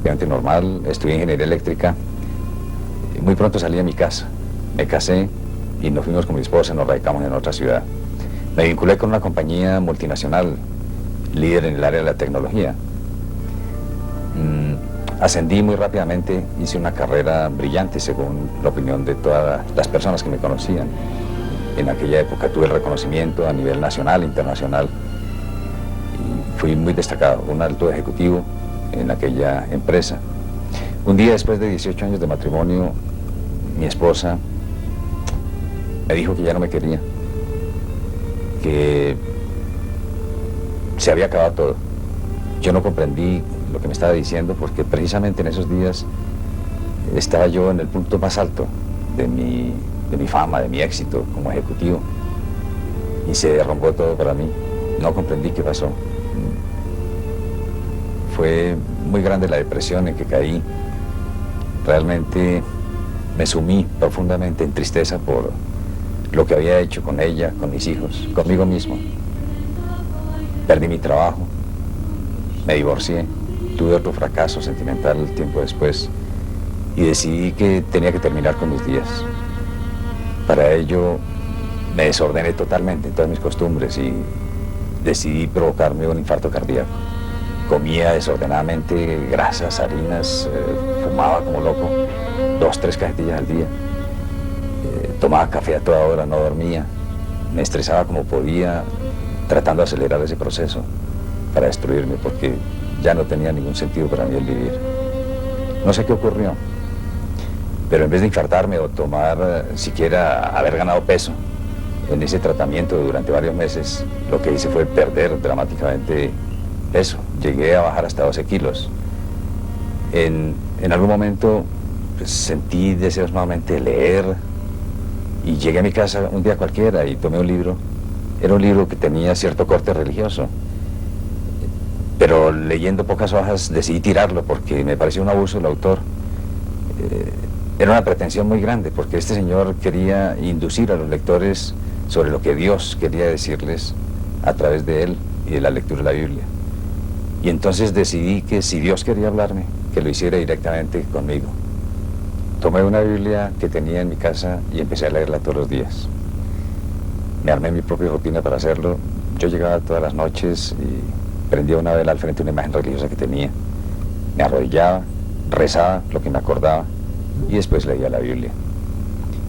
prácticamente normal, estudié ingeniería eléctrica. Muy pronto salí de mi casa, me casé y nos fuimos con mi esposa, nos radicamos en otra ciudad. Me vinculé con una compañía multinacional, líder en el área de la tecnología. Ascendí muy rápidamente, hice una carrera brillante según la opinión de todas las personas que me conocían. En aquella época tuve el reconocimiento a nivel nacional e internacional y fui muy destacado, un alto ejecutivo en aquella empresa. Un día después de 18 años de matrimonio, mi esposa me dijo que ya no me quería, que se había acabado todo. Yo no comprendí lo que me estaba diciendo porque precisamente en esos días estaba yo en el punto más alto de mi fama, de mi éxito como ejecutivo, y se derrumbó todo para mí. No comprendí qué pasó. Fue muy grande la depresión en que caí. Realmente me sumí profundamente en tristeza por lo que había hecho con ella, con mis hijos, conmigo mismo. Perdí mi trabajo, me divorcié, tuve otro fracaso sentimental tiempo después y decidí que tenía que terminar con mis días. Para ello me desordené totalmente en todas mis costumbres y decidí provocarme un infarto cardíaco. Comía desordenadamente grasas, harinas, fumaba como loco, 2, 3 cajetillas al día. Tomaba café a toda hora, no dormía. Me estresaba como podía, tratando de acelerar ese proceso para destruirme, porque ya no tenía ningún sentido para mí el vivir. No sé qué ocurrió, pero en vez de infartarme o tomar, siquiera haber ganado peso en ese tratamiento durante varios meses, lo que hice fue perder dramáticamente peso. Llegué a bajar hasta 12 kilos. En algún momento pues, sentí deseos nuevamente de leer y llegué a mi casa un día cualquiera y tomé un libro. Era un libro que tenía cierto corte religioso, pero leyendo pocas hojas decidí tirarlo porque me pareció un abuso del autor. Era una pretensión muy grande porque este señor quería inducir a los lectores sobre lo que Dios quería decirles a través de él y de la lectura de la Biblia. Y entonces decidí que si Dios quería hablarme, que lo hiciera directamente conmigo. Tomé una Biblia que tenía en mi casa y empecé a leerla todos los días. Me armé mi propia rutina para hacerlo. Yo llegaba todas las noches y prendía una vela al frente de una imagen religiosa que tenía. Me arrodillaba, rezaba lo que me acordaba y después leía la Biblia.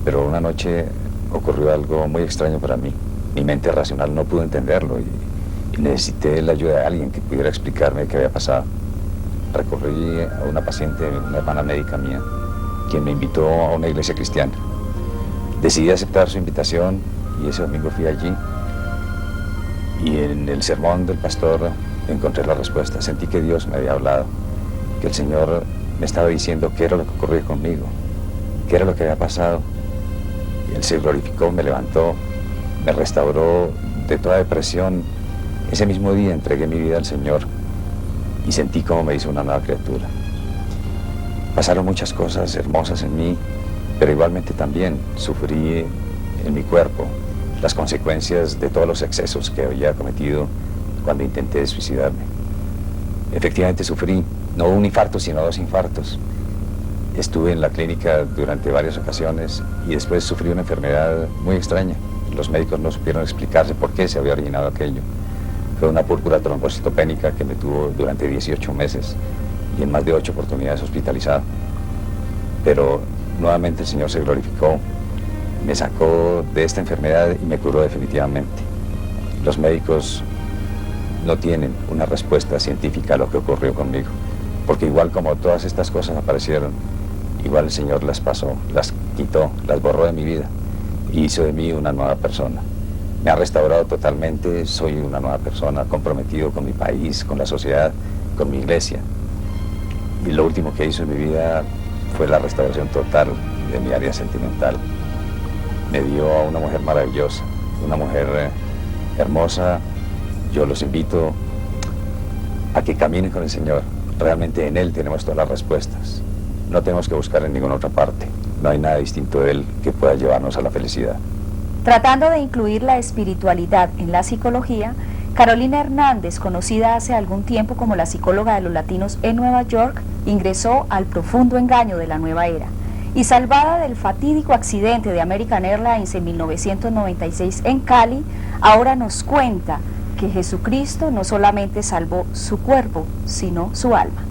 Pero una noche ocurrió algo muy extraño para mí. Mi mente racional no pudo entenderlo y necesité la ayuda de alguien que pudiera explicarme qué había pasado. Recurrí a una paciente, una hermana médica mía, quien me invitó a una iglesia cristiana. Decidí aceptar su invitación y ese domingo fui allí y en el sermón del pastor encontré la respuesta. Sentí que Dios me había hablado, que el Señor me estaba diciendo qué era lo que ocurría conmigo, qué era lo que había pasado. Y Él se glorificó, me levantó, me restauró de toda depresión. Ese mismo día entregué mi vida al Señor y sentí como me hizo una nueva criatura. Pasaron muchas cosas hermosas en mí, pero igualmente también sufrí en mi cuerpo las consecuencias de todos los excesos que había cometido cuando intenté suicidarme. Efectivamente sufrí, no un infarto, sino 2 infartos. Estuve en la clínica durante varias ocasiones y después sufrí una enfermedad muy extraña. Los médicos no supieron explicarse por qué se había originado aquello. Fue una púrpura trombocitopénica que me tuvo durante 18 meses y en más de 8 oportunidades hospitalizado. Pero nuevamente el Señor se glorificó, me sacó de esta enfermedad y me curó definitivamente. Los médicos no tienen una respuesta científica a lo que ocurrió conmigo, porque igual como todas estas cosas aparecieron, igual el Señor las pasó, las quitó, las borró de mi vida y hizo de mí una nueva persona. Me ha restaurado totalmente, soy una nueva persona, comprometido con mi país, con la sociedad, con mi iglesia. Y lo último que hizo en mi vida fue la restauración total de mi área sentimental. Me dio a una mujer maravillosa, una mujer hermosa. Yo los invito a que caminen con el Señor. Realmente en Él tenemos todas las respuestas. No tenemos que buscar en ninguna otra parte. No hay nada distinto de Él que pueda llevarnos a la felicidad. Tratando de incluir la espiritualidad en la psicología, Carolina Hernández, conocida hace algún tiempo como la psicóloga de los latinos en Nueva York, ingresó al profundo engaño de la nueva era. Y salvada del fatídico accidente de American Airlines en 1996 en Cali, ahora nos cuenta que Jesucristo no solamente salvó su cuerpo, sino su alma.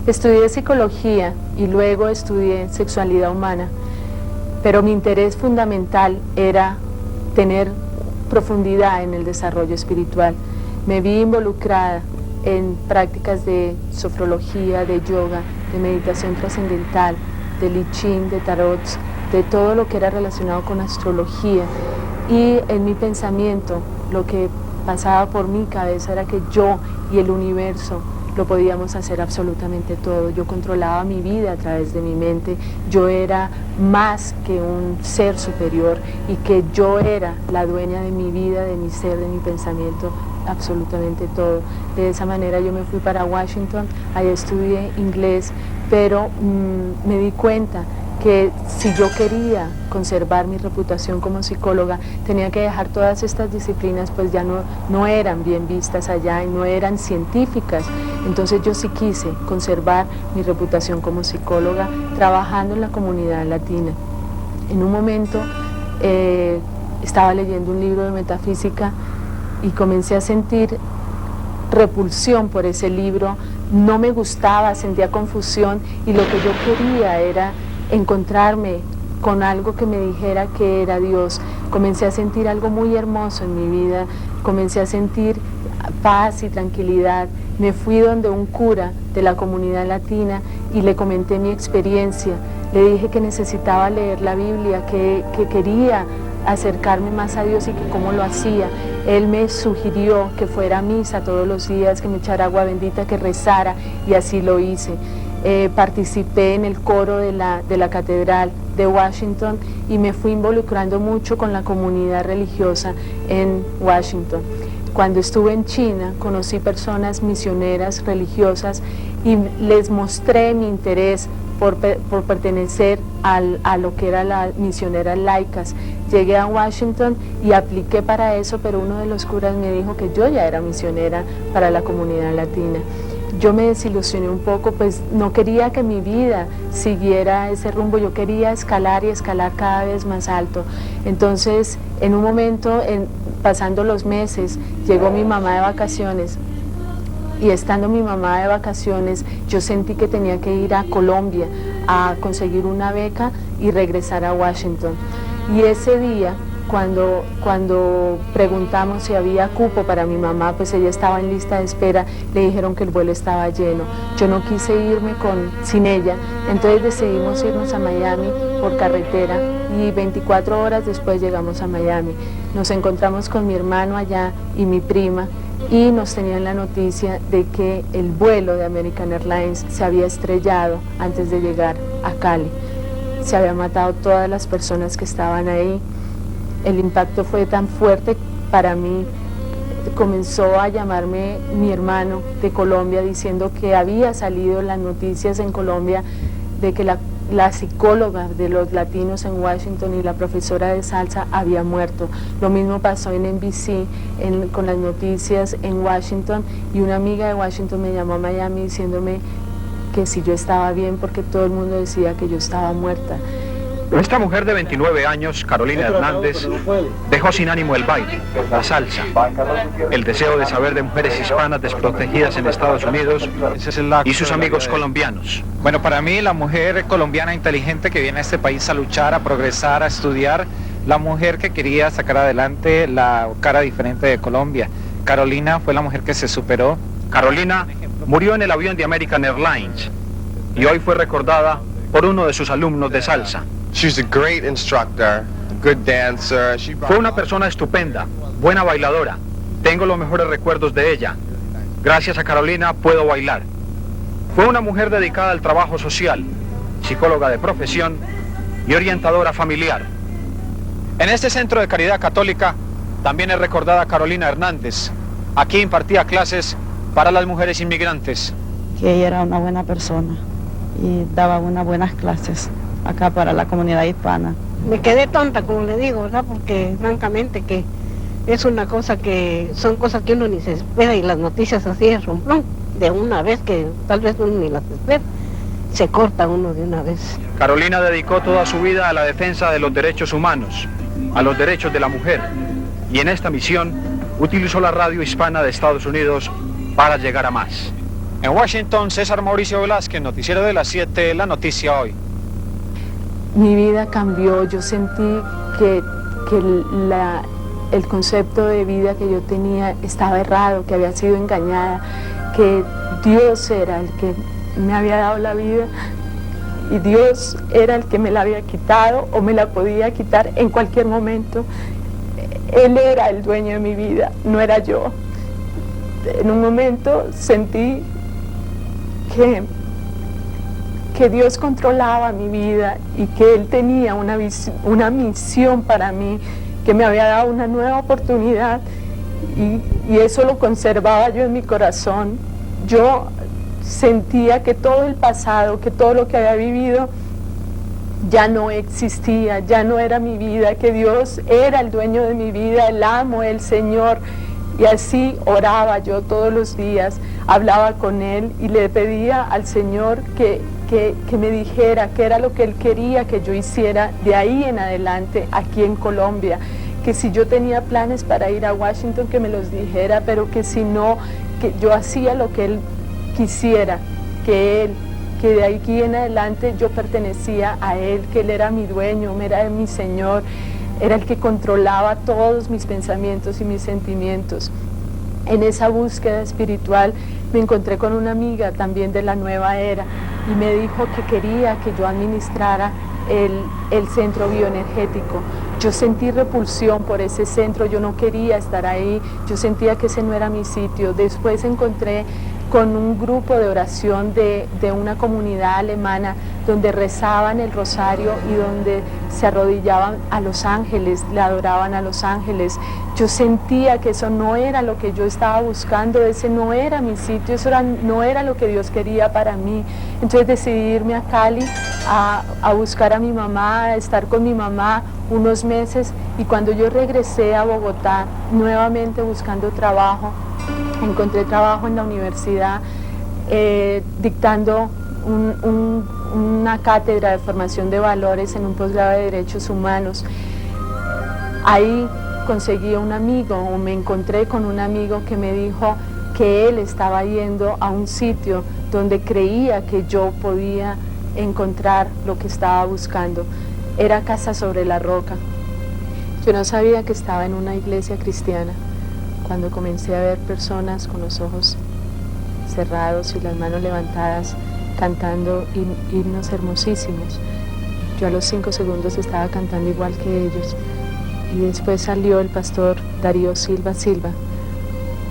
Estudié psicología y luego estudié sexualidad humana, pero mi interés fundamental era tener profundidad en el desarrollo espiritual. Me vi involucrada en prácticas de sofrología, de yoga, de meditación trascendental, de lichín, de tarot, de todo lo que era relacionado con astrología. Y en mi pensamiento, lo que pasaba por mi cabeza era que yo y el universo lo podíamos hacer absolutamente todo. Yo controlaba mi vida a través de mi mente, yo era más que un ser superior y que yo era la dueña de mi vida, de mi ser, de mi pensamiento, absolutamente todo. De esa manera yo me fui para Washington, allá estudié inglés, pero me di cuenta que si yo quería conservar mi reputación como psicóloga, tenía que dejar todas estas disciplinas, pues ya no eran bien vistas allá y no eran científicas. Entonces yo sí quise conservar mi reputación como psicóloga trabajando en la comunidad latina. En un momento estaba leyendo un libro de metafísica y comencé a sentir repulsión por ese libro, no me gustaba, sentía confusión y lo que yo quería era encontrarme con algo que me dijera que era Dios. Comencé a sentir algo muy hermoso en mi vida, comencé a sentir paz y tranquilidad. Me fui donde un cura de la comunidad latina y le comenté mi experiencia. Le dije que necesitaba leer la Biblia, que quería acercarme más a Dios y que cómo lo hacía. Él me sugirió que fuera a misa todos los días, que me echara agua bendita, que rezara, y así lo hice. Participé en el coro de la Catedral de Washington y me fui involucrando mucho con la comunidad religiosa en Washington. Cuando estuve en China, conocí personas misioneras religiosas y les mostré mi interés por pertenecer a lo que eran las misioneras laicas. Llegué a Washington y apliqué para eso, pero uno de los curas me dijo que yo ya era misionera para la comunidad latina. Yo me desilusioné un poco, pues no quería que mi vida siguiera ese rumbo, yo quería escalar y escalar cada vez más alto. Entonces, en un momento, pasando los meses, llegó mi mamá de vacaciones. Y estando mi mamá de vacaciones, yo sentí que tenía que ir a Colombia a conseguir una beca y regresar a Washington. Y ese día, cuando preguntamos si había cupo para mi mamá, pues ella estaba en lista de espera, le dijeron que el vuelo estaba lleno. Yo no quise irme sin ella, entonces decidimos irnos a Miami por carretera y 24 horas después llegamos a Miami. Nos encontramos con mi hermano allá y mi prima, y nos tenían la noticia de que el vuelo de American Airlines se había estrellado antes de llegar a Cali. Se habían matado todas las personas que estaban ahí. El impacto fue tan fuerte para mí. Comenzó a llamarme mi hermano de Colombia diciendo que había salido las noticias en Colombia de que la psicóloga de los latinos en Washington y la profesora de salsa había muerto. Lo mismo pasó en NBC con las noticias en Washington, y una amiga de Washington me llamó a Miami diciéndome que si yo estaba bien, porque todo el mundo decía que yo estaba muerta. Esta mujer de 29 años, Carolina Hernández, dejó sin ánimo el baile, la salsa, el deseo de saber de mujeres hispanas desprotegidas en Estados Unidos y sus amigos colombianos. Bueno, para mí la mujer colombiana inteligente que viene a este país a luchar, a progresar, a estudiar, la mujer que quería sacar adelante la cara diferente de Colombia. Carolina fue la mujer que se superó. Carolina murió en el avión de American Airlines y hoy fue recordada por uno de sus alumnos de salsa. She's a great instructor, a good dancer. Fue una persona estupenda, buena bailadora. Tengo los mejores recuerdos de ella. Gracias a Carolina puedo bailar. Fue una mujer dedicada al trabajo social, psicóloga de profesión y orientadora familiar. En este centro de caridad católica también es recordada Carolina Hernández. Aquí impartía clases para las mujeres inmigrantes. Que ella era una buena persona y daba unas buenas clases acá para la comunidad hispana. Me quedé tonta, como le digo, ¿verdad? Porque francamente que Es una cosa que, son cosas que uno ni se espera y las noticias así es romplón, de una vez que tal vez uno ni las espera, se corta uno de una vez. Carolina dedicó toda su vida a la defensa de los derechos humanos, a los derechos de la mujer, y en esta misión utilizó la radio hispana de Estados Unidos para llegar a más. En Washington, César Mauricio Velázquez, noticiero de las 7, La Noticia Hoy. Mi vida cambió, yo sentí que el concepto de vida que yo tenía estaba errado, que había sido engañada, que Dios era el que me había dado la vida y Dios era el que me la había quitado o me la podía quitar en cualquier momento. Él era el dueño de mi vida, no era yo. En un momento sentí que Dios controlaba mi vida y que Él tenía una misión para mí, que me había dado una nueva oportunidad y eso lo conservaba yo en mi corazón. Yo sentía que todo el pasado, que todo lo que había vivido ya no existía, ya no era mi vida, que Dios era el dueño de mi vida, el amo, el Señor. Y así oraba yo todos los días, hablaba con Él y le pedía al Señor que me dijera qué era lo que Él quería que yo hiciera de ahí en adelante aquí en Colombia, que si yo tenía planes para ir a Washington que me los dijera, pero que si no, que yo hacía lo que Él quisiera, que de aquí en adelante yo pertenecía a Él, que Él era mi dueño, era mi Señor, era el que controlaba todos mis pensamientos y mis sentimientos. En esa búsqueda espiritual me encontré con una amiga también de la nueva era y me dijo que quería que yo administrara el centro bioenergético. Yo sentí repulsión por ese centro, yo no quería estar ahí, yo sentía que ese no era mi sitio. Después encontré con un grupo de oración de una comunidad alemana donde rezaban el rosario y donde se arrodillaban a los ángeles, le adoraban a los ángeles. Yo sentía que eso no era lo que yo estaba buscando, ese no era mi sitio, eso no era lo que Dios quería para mí. Entonces decidí irme a Cali a buscar a mi mamá, a estar con mi mamá unos meses, y cuando yo regresé a Bogotá nuevamente buscando trabajo, encontré trabajo en la universidad dictando una cátedra de formación de valores en un posgrado de derechos humanos. Ahí conseguí un amigo, o me encontré con un amigo que me dijo que él estaba yendo a un sitio donde creía que yo podía encontrar lo que estaba buscando. Era Casa sobre la Roca. Yo no sabía que estaba en una iglesia cristiana. Cuando comencé a ver personas con los ojos cerrados y las manos levantadas cantando himnos hermosísimos, yo a los 5 segundos estaba cantando igual que ellos. Y después salió el pastor Darío Silva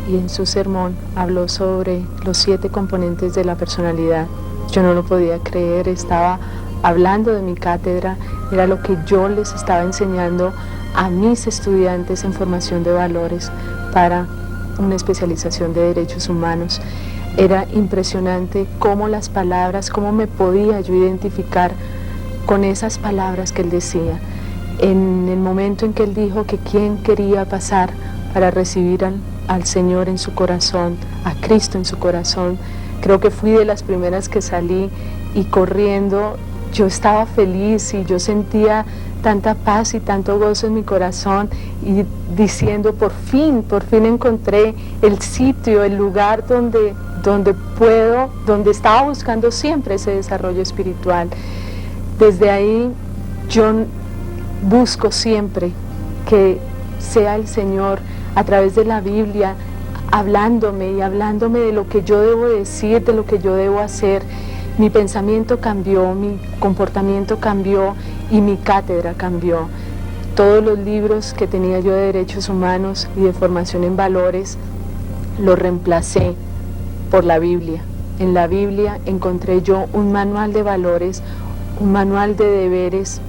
y en su sermón habló sobre los 7 componentes de la personalidad. Yo no lo podía creer, estaba hablando de mi cátedra, era lo que yo les estaba enseñando a mis estudiantes en formación de valores para una especialización de derechos humanos. Era impresionante cómo las palabras, cómo me podía yo identificar con esas palabras que él decía. En el momento en que él dijo que quién quería pasar para recibir al Señor en su corazón, a Cristo en su corazón, creo que fui de las primeras que salí y corriendo. Yo estaba feliz y yo sentía tanta paz y tanto gozo en mi corazón y diciendo por fin encontré el sitio, el lugar donde estaba buscando siempre ese desarrollo espiritual. Desde ahí yo busco siempre que sea el Señor a través de la Biblia hablándome de lo que yo debo decir, de lo que yo debo hacer. Mi pensamiento cambió, mi comportamiento cambió y mi cátedra cambió. Todos los libros que tenía yo de derechos humanos y de formación en valores los reemplacé por la Biblia. En la Biblia encontré yo un manual de valores, un manual de deberes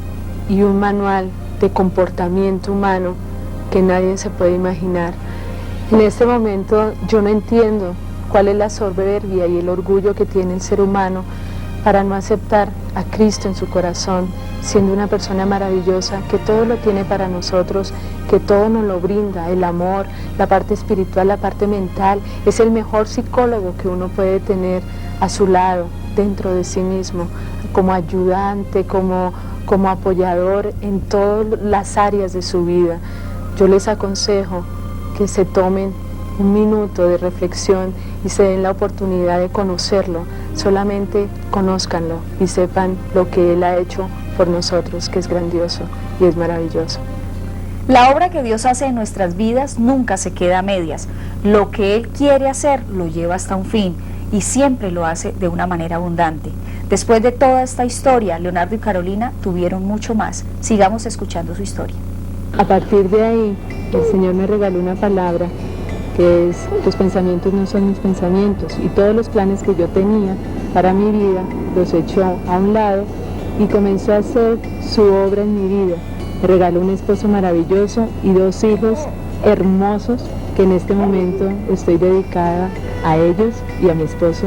y un manual de comportamiento humano que nadie se puede imaginar. En este momento yo no entiendo cuál es la soberbia y el orgullo que tiene el ser humano para no aceptar a Cristo en su corazón, siendo una persona maravillosa que todo lo tiene para nosotros, que todo nos lo brinda, el amor, la parte espiritual, la parte mental. Es el mejor psicólogo que uno puede tener a su lado, dentro de sí mismo, como ayudante, como apoyador en todas las áreas de su vida. Yo les aconsejo que se tomen un minuto de reflexión y se den la oportunidad de conocerlo. Solamente conózcanlo y sepan lo que Él ha hecho por nosotros, que es grandioso y es maravilloso. La obra que Dios hace en nuestras vidas nunca se queda a medias. Lo que Él quiere hacer lo lleva hasta un fin y siempre lo hace de una manera abundante. Después de toda esta historia, Leonardo y Carolina tuvieron mucho más. Sigamos escuchando su historia. A partir de ahí, el Señor me regaló una palabra que es: tus pensamientos no son mis pensamientos, y todos los planes que yo tenía para mi vida los echó a un lado y comenzó a hacer su obra en mi vida. Me regaló un esposo maravilloso y 2 hijos hermosos que en este momento estoy dedicada a ellos y a mi esposo